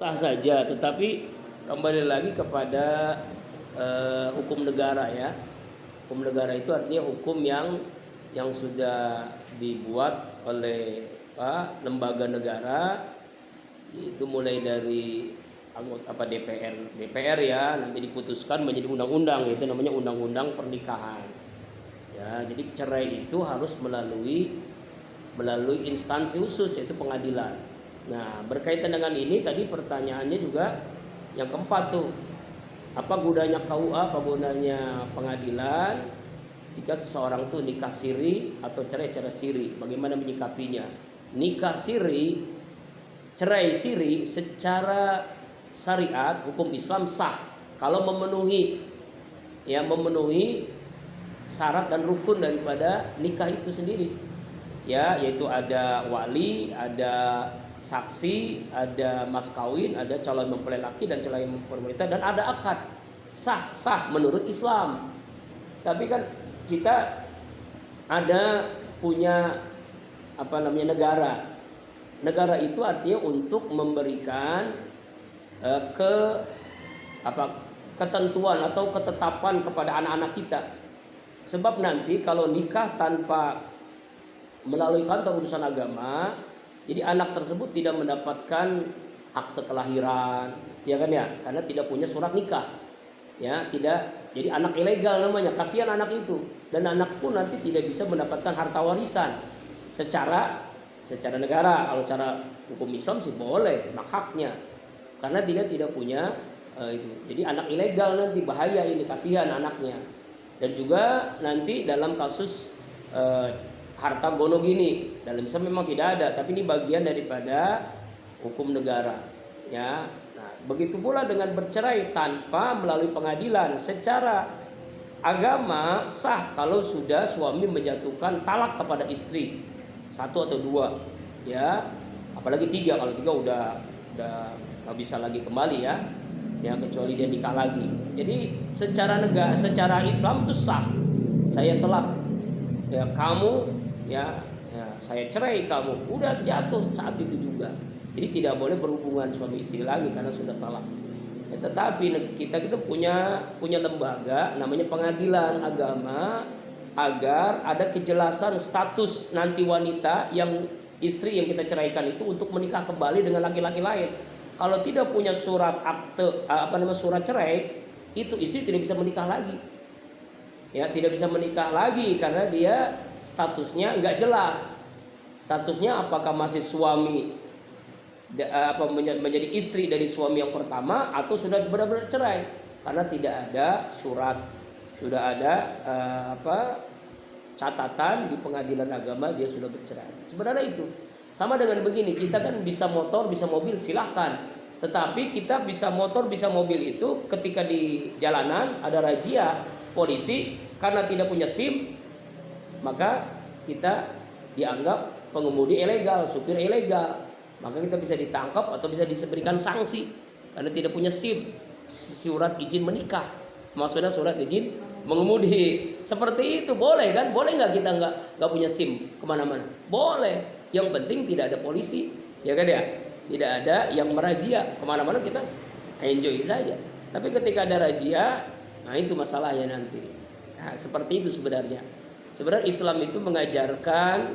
sah saja, tetapi kembali lagi kepada hukum negara ya. Hukum negara itu artinya hukum yang sudah dibuat oleh lembaga negara, itu mulai dari anggota DPR ya, nanti diputuskan menjadi undang-undang, itu namanya undang-undang pernikahan ya. Jadi cerai itu harus melalui instansi khusus, yaitu pengadilan. Nah, berkaitan dengan ini tadi pertanyaannya juga yang keempat tuh, apa gunanya KUA, apa gunanya pengadilan jika seseorang tuh nikah siri atau cerai siri, bagaimana menyikapinya? Nikah siri, cerai siri secara syariat hukum Islam sah kalau memenuhi syarat dan rukun daripada nikah itu sendiri ya, yaitu ada wali, ada saksi, ada mas kawin, ada calon mempelai laki dan calon mempelai wanita, dan ada akad. Sah menurut Islam. Tapi kan kita ada punya negara itu artinya untuk memberikan ketentuan atau ketetapan kepada anak-anak kita. Sebab nanti kalau nikah tanpa melalui kantor urusan agama, jadi anak tersebut tidak mendapatkan akte kelahiran, ya kan ya, karena tidak punya surat nikah. Ya, tidak. Jadi anak ilegal namanya, kasihan anak itu. Dan anak pun nanti tidak bisa mendapatkan harta warisan secara negara. Kalau cara hukum Islam sih boleh, haknya. Karena tidak punya itu. Jadi anak ilegal nanti bahaya, ini kasihan anaknya. Dan juga nanti dalam kasus harta gono gini, dalam Islam memang tidak ada, tapi ini bagian daripada hukum negara ya. Nah, begitu pula dengan bercerai tanpa melalui pengadilan, secara agama sah kalau sudah suami menjatuhkan talak kepada istri, 1 atau 2 ya, apalagi 3. Kalau 3 udah nggak bisa lagi kembali ya, kecuali dia nikah lagi. Jadi secara Islam itu sah, saya telak ya kamu ya, saya cerai kamu, udah jatuh saat itu juga. Jadi tidak boleh berhubungan suami istri lagi karena sudah talak. Ya, tetapi kita punya lembaga namanya pengadilan agama, agar ada kejelasan status nanti wanita yang istri yang kita ceraikan itu untuk menikah kembali dengan laki-laki lain. Kalau tidak punya surat akte surat cerai, itu istri tidak bisa menikah lagi. Ya, tidak bisa menikah lagi karena dia statusnya nggak jelas. Statusnya apakah masih suami menjadi istri dari suami yang pertama atau sudah benar-benar cerai, karena tidak ada surat, sudah ada catatan di pengadilan agama dia sudah bercerai. Sebenarnya itu sama dengan begini, kita kan bisa motor, bisa mobil, silahkan. Tetapi kita bisa motor, bisa mobil itu ketika di jalanan ada razia polisi karena tidak punya SIM, maka kita dianggap pengemudi ilegal, supir ilegal. Maka kita bisa ditangkap atau bisa diberikan sanksi karena tidak punya SIM, surat izin menikah, maksudnya surat izin mengemudi. Seperti itu boleh kan? Boleh nggak kita nggak punya SIM kemana-mana? Boleh. Yang penting tidak ada polisi, ya kan ya? Tidak ada yang merazia kemana-mana, kita enjoy saja. Tapi ketika ada razia, nah itu masalahnya nanti. Nah, seperti itu sebenarnya. Sebenarnya Islam itu mengajarkan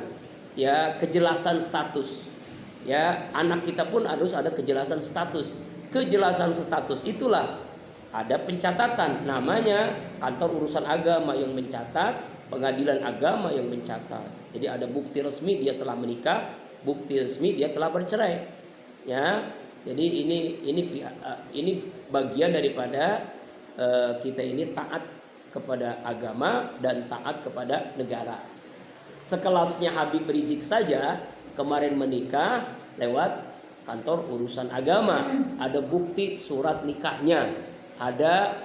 ya kejelasan status. Ya, anak kita pun harus ada kejelasan status. Kejelasan status itulah ada pencatatan, namanya kantor urusan agama yang mencatat, pengadilan agama yang mencatat. Jadi ada bukti resmi dia telah menikah, bukti resmi dia telah bercerai. Ya. Jadi ini bagian daripada kita ini taat kepada agama dan taat kepada negara. Sekelasnya Habib Rizik saja kemarin menikah lewat kantor urusan agama, ada bukti surat nikahnya, ada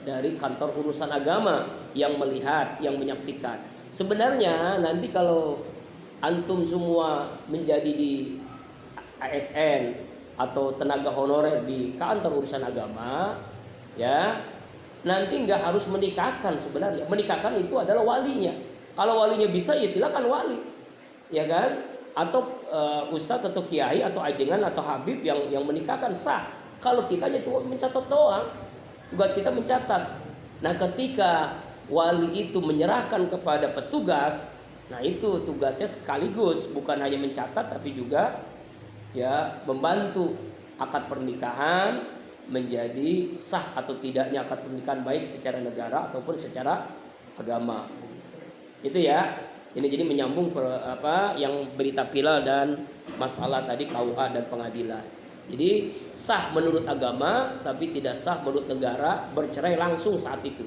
dari kantor urusan agama yang melihat, yang menyaksikan. Sebenarnya nanti kalau antum semua menjadi di ASN atau tenaga honorer di kantor urusan agama, ya nanti nggak harus menikahkan. Sebenarnya menikahkan itu adalah walinya. Kalau walinya bisa ya silakan wali, ya kan? Atau ustadz atau kiai atau ajengan atau habib yang menikahkan sah. Kalau kita hanya cuma mencatat doang, tugas kita mencatat. Nah ketika wali itu menyerahkan kepada petugas, nah itu tugasnya sekaligus bukan hanya mencatat tapi juga ya membantu akad pernikahan menjadi sah atau tidaknya akad pernikahan baik secara negara ataupun secara agama. Itu ya. Ini jadi menyambung yang berita viral dan masalah tadi KUA dan pengadilan. Jadi sah menurut agama tapi tidak sah menurut negara bercerai langsung saat itu.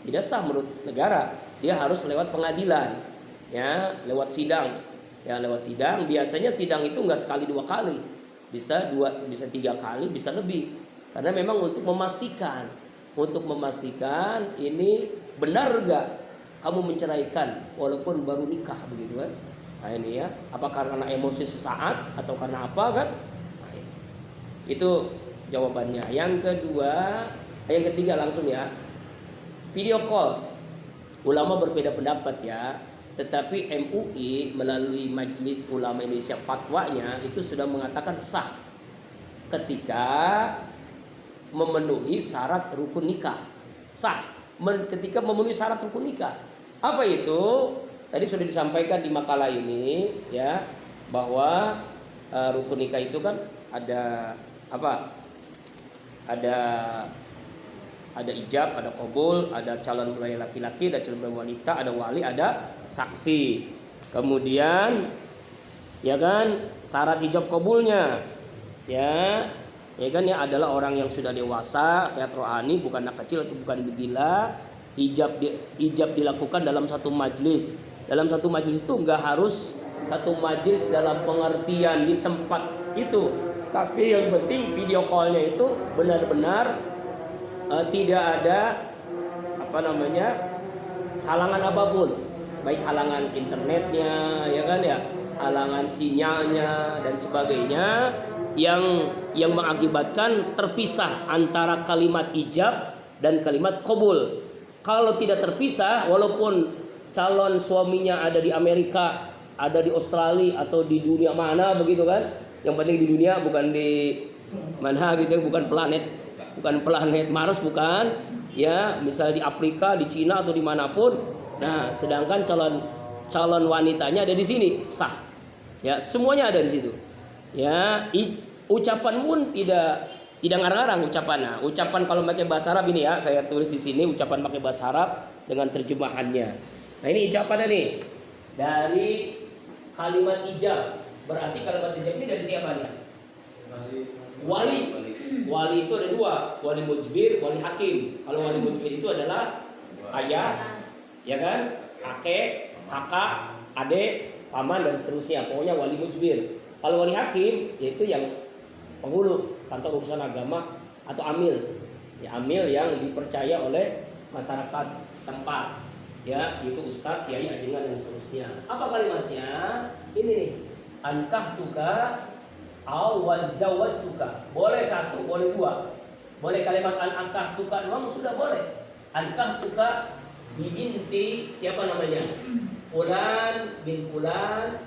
Tidak sah menurut negara, dia harus lewat pengadilan, ya, lewat sidang. Ya, lewat sidang. Biasanya sidang itu enggak sekali 2 kali. Bisa 3 kali, bisa lebih. Karena memang untuk memastikan ini benar enggak kamu menceraikan walaupun baru nikah begitu kan. Nah ini ya, apa karena emosi sesaat atau karena apa kan? Nah, itu jawabannya. Yang ketiga langsung ya. Video call. Ulama berbeda pendapat ya. Tetapi MUI melalui Majelis Ulama Indonesia fatwanya itu sudah mengatakan sah ketika memenuhi syarat rukun nikah. Sah ketika memenuhi syarat rukun nikah. Apa itu? Tadi sudah disampaikan di makalah ini ya, bahwa rukun nikah itu kan ada apa? Ada ijab, ada qabul, ada calon mempelai laki-laki, ada calon mempelai wanita, ada wali, ada saksi. Kemudian ya kan syarat ijab qabulnya ya kan ya adalah orang yang sudah dewasa, sehat rohani, bukan anak kecil atau bukan gila. Ijab dilakukan dalam satu majlis. Dalam satu majlis itu enggak harus satu majlis dalam pengertian di tempat itu, tapi yang penting video call-nya itu benar-benar tidak ada halangan apapun, baik halangan internetnya ya kan ya, halangan sinyalnya dan sebagainya yang mengakibatkan terpisah antara kalimat ijab dan kalimat qabul. Kalau tidak terpisah, walaupun calon suaminya ada di Amerika, ada di Australia atau di dunia mana begitu kan, yang penting di dunia bukan di mana gitu, bukan planet Mars, bukan ya, misalnya di Afrika, di Cina atau dimanapun. Nah sedangkan calon wanitanya ada di sini, sah ya, semuanya ada di situ ya. Ucapan pun tidak ngarang-ngarang ucapan. Ucapan kalau pakai bahasa Arab ini ya, saya tulis di sini ucapan pakai bahasa Arab dengan terjemahannya. Nah ini ucapannya nih dari kalimat ijab. Berarti kalimat ijab ini dari siapa nih? Wali. Wali itu ada 2, wali mujbir, wali hakim. Kalau wali mujbir itu adalah ayah, ya kan, kakek, kakak, adik, paman dan seterusnya. Pokoknya wali mujbir. Kalau wali hakim yaitu yang penghulu kantor urusan agama atau amil. Ya, amil yang dipercaya oleh masyarakat setempat. Ya, itu ustadz, kiai, ajengan dan seterusnya. Apa kalimatnya? Ini nih. Ankahtuka au wazawwajtuka. Boleh 1, boleh 2. Boleh kalimat ankahtuka doang sudah boleh. Ankahtuka binti siapa namanya? Fulan bin fulan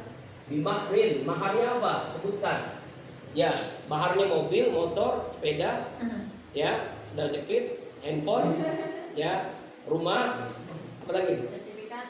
bimahrin. Maharnya apa? Sebutkan. Ya, maharnya mobil, motor, sepeda, ya, sendal jepit, handphone, ya, rumah, apa lagi?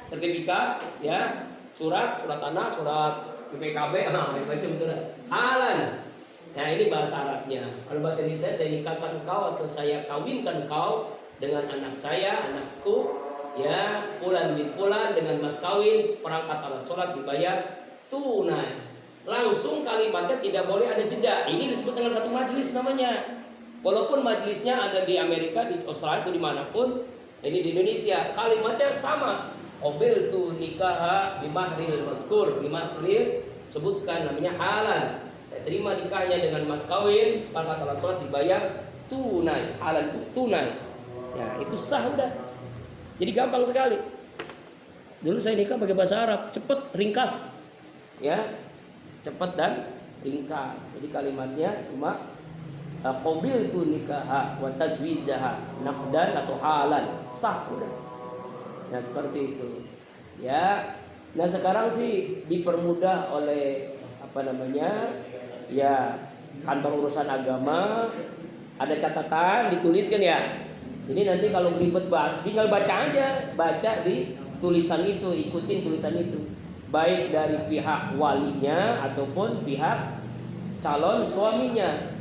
Sertifikat, ya, surat tanah, surat BPKB, macam surat. Halan. Nah ini bahasa Arabnya. Kalau bahasa Indonesia, saya nikahkan engkau atau saya kawinkan engkau dengan anak saya, anakku, ya, fulan bin fulan dengan mas kawin, seperangkat alat sholat dibayar tunai. Langsung kalimatnya tidak boleh ada jeda. Ini disebut dengan satu majelis namanya. Walaupun majelisnya ada di Amerika, di Australia atau dimanapun, ini di Indonesia kalimatnya sama. Qabil tu nikaha bimahril mazkur, bimahril sebutkan namanya halan. Saya terima nikahnya dengan mas kawin, sepakat alat sholat dibayar tunai. Halan itu tunai. Ya itu sah udah. Jadi gampang sekali. Dulu saya nikah pakai bahasa Arab, cepet, ringkas, ya. Cepat dan ringkas. Jadi kalimatnya cuma qabil tu nikaha wa tazwijaha naqdan atau halan. Sah udah. Nah seperti itu. Ya. Nah sekarang sih dipermudah oleh ya kantor urusan agama, ada catatan dituliskan ya. Jadi nanti kalau ribet bahas, tinggal baca aja, baca di tulisan itu, ikutin tulisan itu, baik dari pihak walinya ataupun pihak calon suaminya,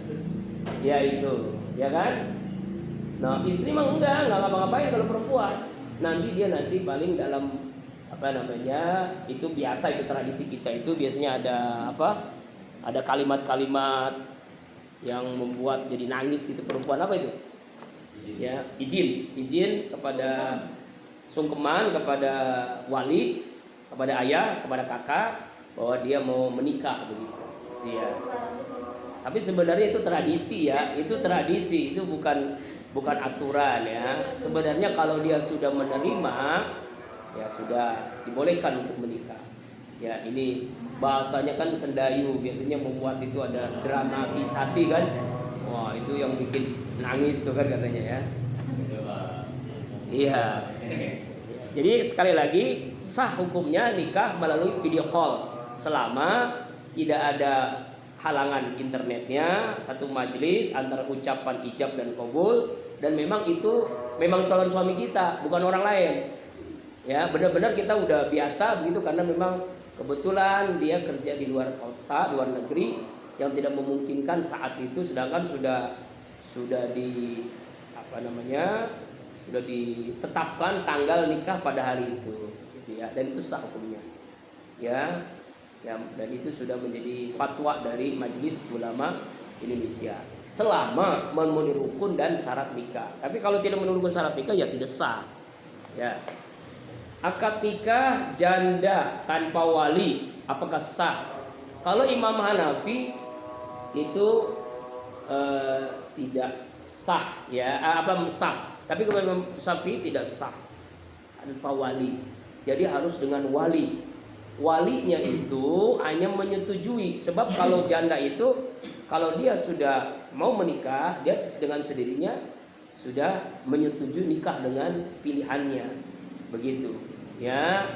ya itu, ya kan? Nah istri mah enggak ngapa-ngapain kalau perempuan, nanti paling dalam itu biasa, itu tradisi kita itu biasanya ada kalimat-kalimat yang membuat jadi nangis itu perempuan, apa itu? Ya, izin kepada sungkeman, kepada wali, kepada ayah, kepada kakak bahwa dia mau menikah begitu. Iya. Tapi sebenarnya itu tradisi ya, itu tradisi, itu bukan aturan ya. Sebenarnya kalau dia sudah menerima, ya sudah dibolehkan untuk menikah. Ya ini bahasanya kan sendayu, biasanya membuat itu ada dramatisasi kan. Wah itu yang bikin nangis tuh kan katanya ya. Iya. Jadi sekali lagi sah hukumnya nikah melalui video call selama tidak ada halangan internetnya, satu majelis antara ucapan ijab dan qabul, dan memang calon suami kita, bukan orang lain. Ya, benar-benar kita udah biasa begitu karena memang kebetulan dia kerja di luar kota, luar negeri yang tidak memungkinkan saat itu, sedangkan sudah ditetapkan tanggal nikah pada hari itu, gitu ya, dan itu sah hukumnya. Ya, dan itu sudah menjadi fatwa dari Majelis Ulama Indonesia selama memenuhi rukun dan syarat nikah. Tapi kalau tidak memenuhi rukun syarat nikah ya tidak sah. Ya. Akad nikah janda tanpa wali apakah sah? Kalau Imam Hanafi itu tidak sah ya, sah. Tapi kalau Imam Syafi'i tidak sah tanpa wali. Jadi harus dengan wali. Walinya itu hanya menyetujui, sebab kalau janda itu kalau dia sudah mau menikah, dia dengan sendirinya sudah menyetujui nikah dengan pilihannya, begitu ya.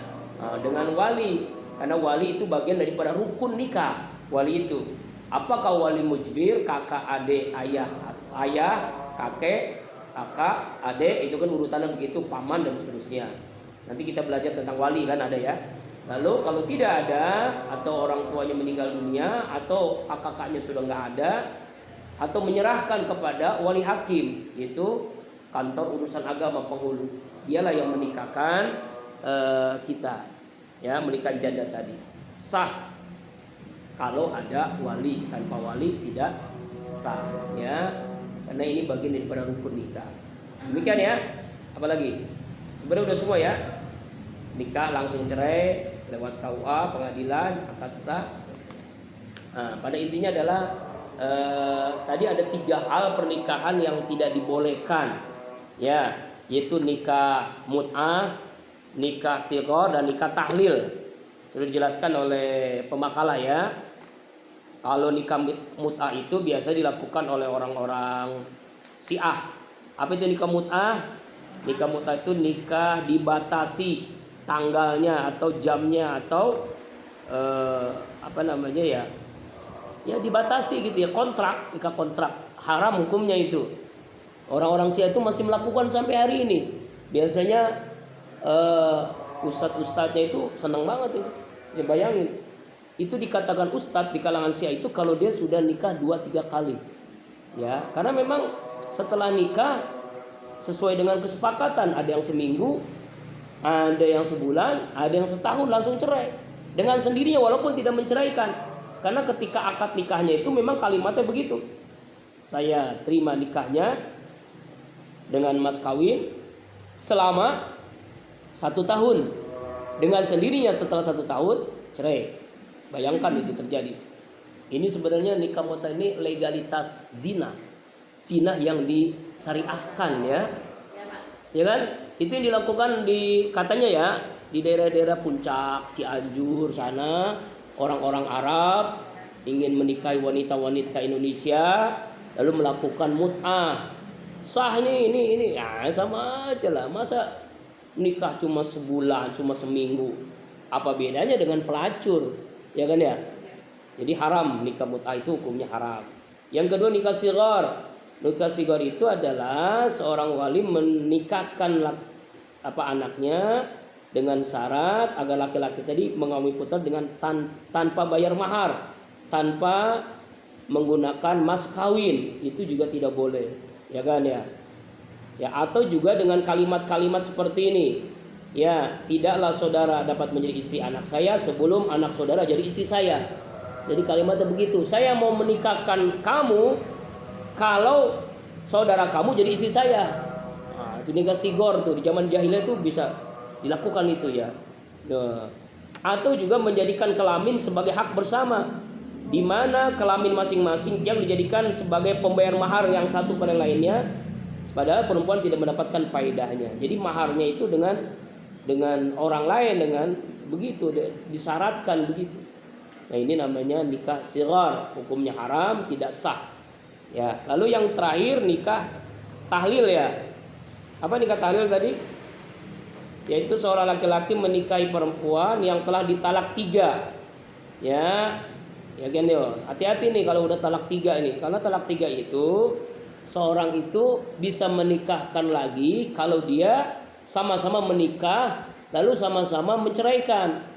Dengan wali, karena wali itu bagian daripada rukun nikah. Wali itu apakah wali mujbir, kakak, adik, ayah, kakek, kakak, adik, itu kan urutannya begitu, paman dan seterusnya. Nanti kita belajar tentang wali kan ada ya. Lalu kalau tidak ada, atau orang tuanya meninggal dunia, atau kakaknya sudah nggak ada, atau menyerahkan kepada wali hakim, itu kantor urusan agama penghulu, dialah yang menikahkan kita, ya, menikah janda tadi sah. Kalau ada wali, tanpa wali tidak sah, ya, karena ini bagian daripada rukun nikah. Demikian ya. Apalagi sebenarnya udah semua ya, nikah langsung cerai lewat KUA, pengadilan, akad sah. Nah, pada intinya adalah tadi ada 3 hal pernikahan yang tidak dibolehkan, ya, yaitu nikah mut'ah, nikah sighar, dan nikah tahlil. Sudah dijelaskan oleh pemakalah ya. Kalau nikah mut'ah itu biasa dilakukan oleh orang-orang Syiah. Apa itu nikah mut'ah? Nikah mut'ah itu nikah dibatasi tanggalnya atau jamnya atau ya dibatasi gitu ya, kontrak, nikah kontrak. Haram hukumnya itu. Orang-orang Syiah itu masih melakukan sampai hari ini. Biasanya ustadz-ustadznya itu senang banget itu. Ya bayangin, itu dikatakan ustadz di kalangan Syiah itu kalau dia sudah nikah 2-3 kali. Ya, karena memang setelah nikah sesuai dengan kesepakatan, ada yang seminggu, ada yang sebulan, ada yang setahun langsung cerai dengan sendirinya walaupun tidak menceraikan. Karena ketika akad nikahnya itu memang kalimatnya begitu. Saya terima nikahnya dengan mas kawin selama 1 tahun. Dengan sendirinya setelah 1 tahun cerai. Bayangkan itu terjadi. Ini sebenarnya nikah mut'ah ini legalitas zina. Zina yang disyariahkan ya. Ya kan? Itu yang dilakukan katanya ya, di daerah-daerah Puncak, Cianjur sana, orang-orang Arab ingin menikahi wanita-wanita Indonesia lalu melakukan mut'ah. Sah ini ya sama aja lah. Masa nikah cuma sebulan, cuma seminggu? Apa bedanya dengan pelacur? Ya kan ya? Jadi haram nikah mut'ah itu hukumnya haram. Yang kedua nikah sighar. Nikah sighar itu adalah seorang wali menikahkan anaknya dengan syarat agar laki-laki tadi mengaumi putra dengan tanpa bayar mahar, tanpa menggunakan mas kawin, itu juga tidak boleh, ya kan ya. Ya, atau juga dengan kalimat-kalimat seperti ini. Ya, tidaklah saudara dapat menjadi istri anak saya sebelum anak saudara jadi istri saya. Jadi kalimatnya begitu. Saya mau menikahkan kamu kalau saudara kamu jadi istri saya. Nah, itu nikah sigor tuh di zaman jahiliyah itu bisa dilakukan itu ya. Nah, atau juga menjadikan kelamin sebagai hak bersama, di mana kelamin masing-masing yang dijadikan sebagai pembayar mahar yang satu pada lainnya, padahal perempuan tidak mendapatkan faedahnya. Jadi maharnya itu dengan orang lain, dengan begitu disyaratkan begitu. Nah, ini namanya nikah sighar, hukumnya haram, tidak sah. Ya, lalu yang terakhir nikah tahlil ya. Apa nikah tahlil tadi? Yaitu seorang laki-laki menikahi perempuan yang telah ditalak 3. Ya, ya kan yo. Hati-hati nih kalau udah talak 3 ini. Karena talak 3 itu seorang itu bisa menikahkan lagi kalau dia sama-sama menikah lalu sama-sama menceraikan.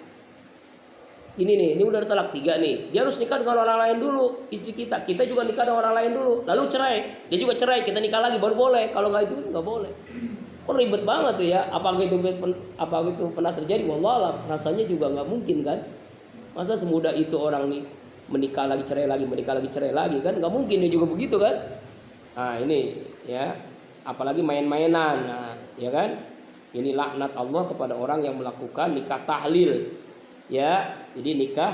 Ini udah talak 3 nih. Dia harus nikah dengan orang lain dulu. Istri kita juga nikah dengan orang lain dulu. Lalu cerai. Dia juga cerai. Kita nikah lagi baru boleh. Kalau nggak itu nggak boleh. Kok ribet banget tuh ya. Apa itu pernah terjadi? Wallahualam. Rasanya juga nggak mungkin kan. Masa semudah itu orang nih menikah lagi cerai lagi, menikah lagi cerai lagi kan? Nggak mungkin dia juga begitu kan? Nah ini ya. Apalagi main-mainan. Nah, ya kan? Ini laknat Allah kepada orang yang melakukan nikah tahlil. Ya, jadi nikah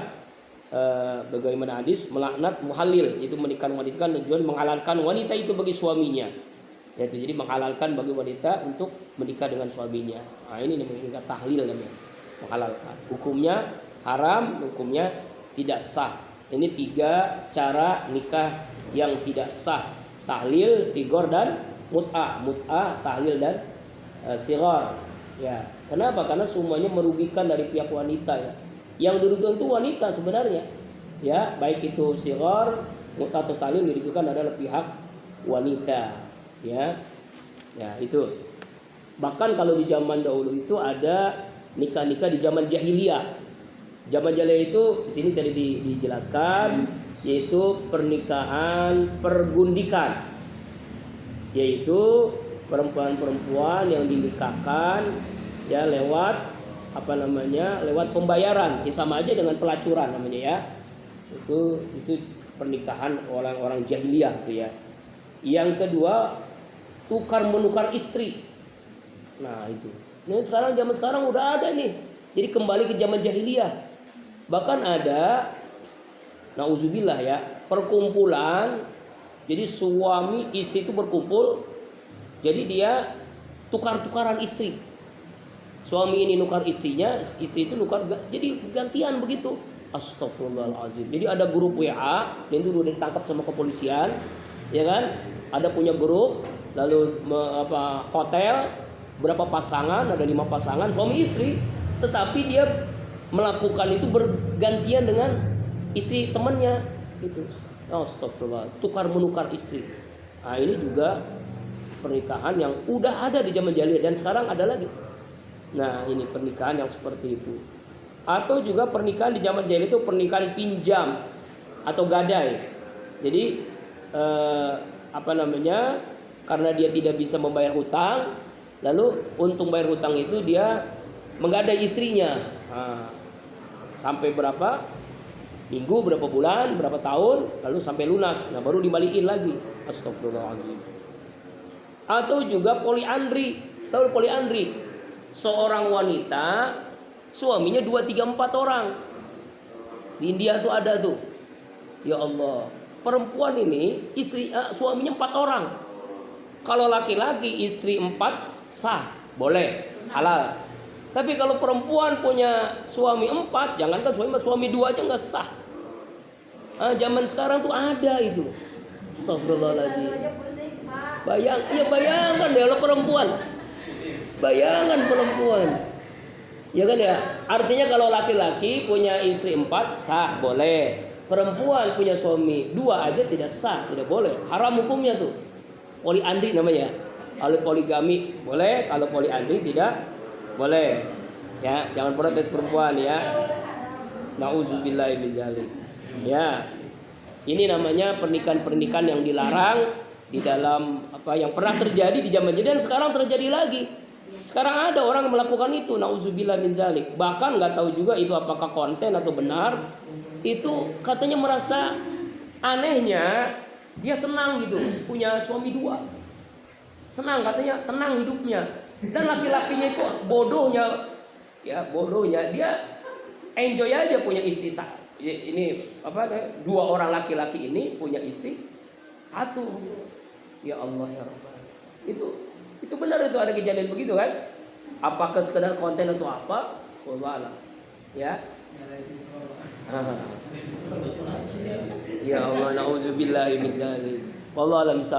bagaimana hadis melaknat muhalil, itu menikahkan wanita dan juga menghalalkan wanita itu bagi suaminya. Yaitu jadi menghalalkan bagi wanita untuk menikah dengan suaminya. Nah, ini namanya nikah tahlil namanya. Menghalalkan. Hukumnya haram, hukumnya tidak sah. Ini 3 cara nikah yang tidak sah. Tahlil, sighar dan mut'ah. Mut'ah, tahlil dan sighar. Ya, kenapa? Karena semuanya merugikan dari pihak wanita ya. Yang dirugikan itu wanita sebenarnya. Ya, baik itu sighar, mut'ah atau tahlil dirugikan adalah pihak wanita. Ya. Ya, itu. Bahkan kalau di zaman dahulu itu ada nikah-nikah di zaman jahiliyah. Zaman jahiliyah itu di sini tadi dijelaskan yaitu pernikahan pergundikan. Yaitu perempuan-perempuan yang dinikahkan ya lewat lewat pembayaran, ya, sama aja dengan pelacuran namanya ya. Itu pernikahan orang-orang jahiliyah itu ya. Yang kedua tukar menukar istri. Nah itu. Nah zaman sekarang udah ada nih. Jadi kembali ke zaman jahiliyah. Bahkan ada nauzubillah ya, perkumpulan. Jadi suami istri itu berkumpul. Jadi dia tukar-tukaran istri. Suami ini nukar istrinya, istri itu nukar, jadi gantian begitu. Astagfirullahaladzim. Jadi ada grup WA, dan itu udah ditangkap sama kepolisian, ya kan? Ada punya grup, lalu hotel, berapa pasangan, ada 5 pasangan suami istri, tetapi dia melakukan itu bergantian dengan istri temannya, gitu. Astagfirullah, tukar menukar istri. Nah ini juga pernikahan yang udah ada di zaman jahiliyah dan sekarang ada lagi. Nah ini pernikahan yang seperti itu. Atau juga pernikahan di zaman jahiliyah itu pernikahan pinjam atau gadai. Jadi karena dia tidak bisa membayar hutang, lalu untuk bayar hutang itu dia menggadai istrinya. Nah, sampai berapa minggu, berapa bulan, berapa tahun, lalu sampai lunas. Nah baru dibalikin lagi. Astagfirullahaladzim. Atau juga poliandri. Tahu poliandri? Seorang wanita suaminya 2, 3, 4 orang. Di India tuh ada tuh. Ya Allah, perempuan ini suaminya 4 orang. Kalau laki-laki istri 4 sah, boleh, halal. Tapi kalau perempuan punya suami 4, jangankan suami 2 aja nggak sah. Zaman sekarang tuh ada itu. Astagfirullahaladzim. Bayangkan deh lo perempuan. Bayangan perempuan. Ya kan ya. Artinya kalau laki-laki punya istri 4 sah, boleh. perempuan punya suami 2 aja tidak sah, tidak boleh, haram hukumnya tuh. Poliandri namanya. Kalau poligami boleh, kalau poliandri tidak boleh. Ya, jangan protes perempuan ya. Nauzubillahi min dzalik. Ya. Ini namanya pernikahan-pernikahan yang dilarang di dalam apa yang pernah terjadi di zaman jadi dan sekarang terjadi lagi. Sekarang ada orang yang melakukan itu, nauzubillah min dzalik. Bahkan nggak tahu juga itu apakah konten atau benar. Itu katanya merasa anehnya dia senang gitu, punya suami 2. Senang katanya, tenang hidupnya. Dan laki-lakinya itu bodohnya dia enjoy aja punya istri ini apa 2 orang laki-laki ini punya istri 1. Ya Allah ya Rabbal. Itu benar itu ada kejadian begitu kan? Apakah sekedar konten atau apa? Wallahu a'lam. Ya. Ya Allah, nauzubillahi min dzalik. Wallahu a'lam.